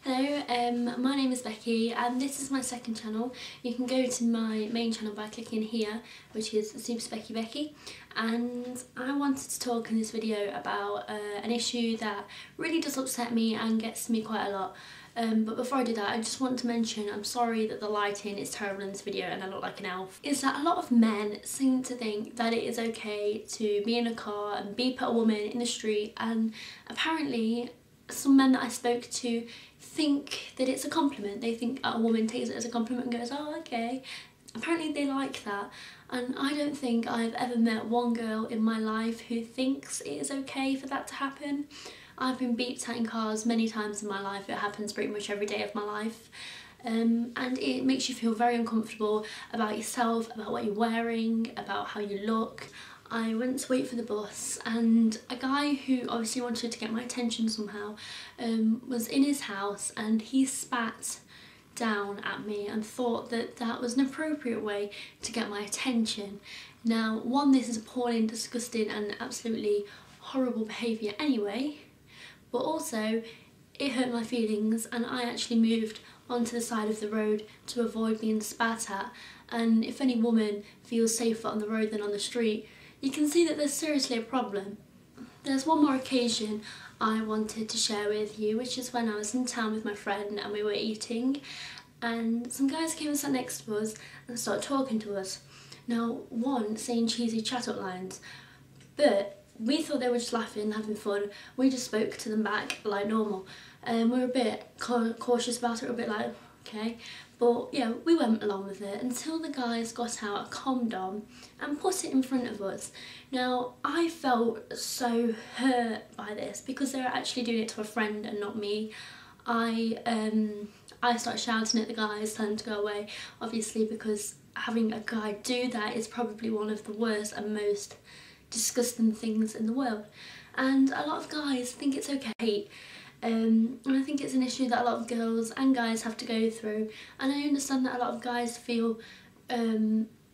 Hello, my name is Becky and this is my second channel. You can go to my main channel by clicking here, which is Super Specky Becky, and I wanted to talk in this video about an issue that really does upset me and gets to me quite a lot. But before I do that, I just want to mention, I'm sorry that the lighting is terrible in this video and I look like an elf, is that a lot of men seem to think that it is okay to be in a car and beep at a woman in the street, and apparently some men that I spoke to think that it's a compliment. They think a woman takes it as a compliment and goes, oh okay. Apparently they like that, and I don't think I've ever met one girl in my life who thinks it is okay for that to happen. I've been beeped at in cars many times in my life. It happens pretty much every day of my life. And it makes you feel very uncomfortable about yourself, about what you're wearing, about how you look. I went to wait for the bus and a guy who obviously wanted to get my attention somehow was in his house, and he spat down at me and thought that that was an appropriate way to get my attention. Now, one, this is appalling, disgusting and absolutely horrible behaviour anyway, but also it hurt my feelings and I actually moved onto the side of the road to avoid being spat at. And if any woman feels safer on the road than on the street, you can see that there's seriously a problem. There's one more occasion I wanted to share with you, which is when I was in town with my friend and we were eating, and some guys came and sat next to us and started talking to us. Now, one, saying cheesy chat-up lines, but we thought they were just laughing and having fun. We just spoke to them back like normal. We were a bit cautious about it, a bit like, okay. But yeah, we went along with it until the guys got out a condom and put it in front of us. Now, I felt so hurt by this because they were actually doing it to a friend and not me. I started shouting at the guys, telling them to go away, obviously, because having a guy do that is probably one of the worst and most disgusting things in the world. And a lot of guys think it's okay. And I think it's an issue that a lot of girls and guys have to go through, and I understand that a lot of guys feel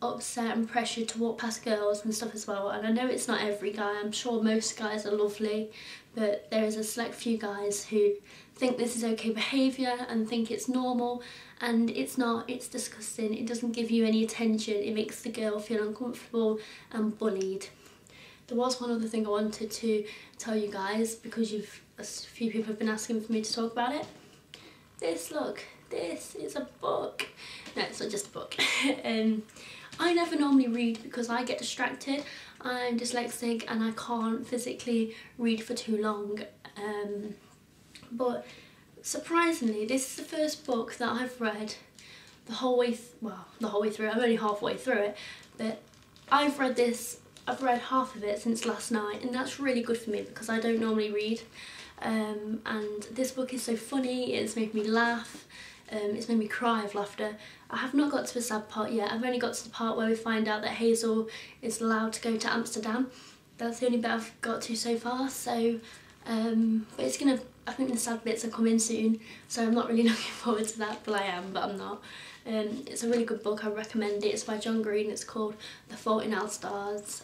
upset and pressured to walk past girls and stuff as well, and I know it's not every guy. I'm sure most guys are lovely, but there is a select few guys who think this is okay behaviour and think it's normal, and it's not. It's disgusting. It doesn't give you any attention. It makes the girl feel uncomfortable and bullied. There was one other thing I wanted to tell you guys, because a few people have been asking for me to talk about it. Look, this is a book. No, it's not just a book. I never normally read because I get distracted. I'm dyslexic and I can't physically read for too long. But surprisingly, this is the first book that I've read the whole way through. I'm only halfway through it, but I've read half of it since last night, and that's really good for me because I don't normally read. And this book is so funny, it's made me laugh, it's made me cry of laughter. I have not got to the sad part yet. I've only got to the part where we find out that Hazel is allowed to go to Amsterdam. That's the only bit I've got to so far, so but it's gonna, I think the sad bits are coming soon, so I'm not really looking forward to that, but I am, but I'm not. It's a really good book, I recommend it. It's by John Green, it's called The Fault in Our Stars.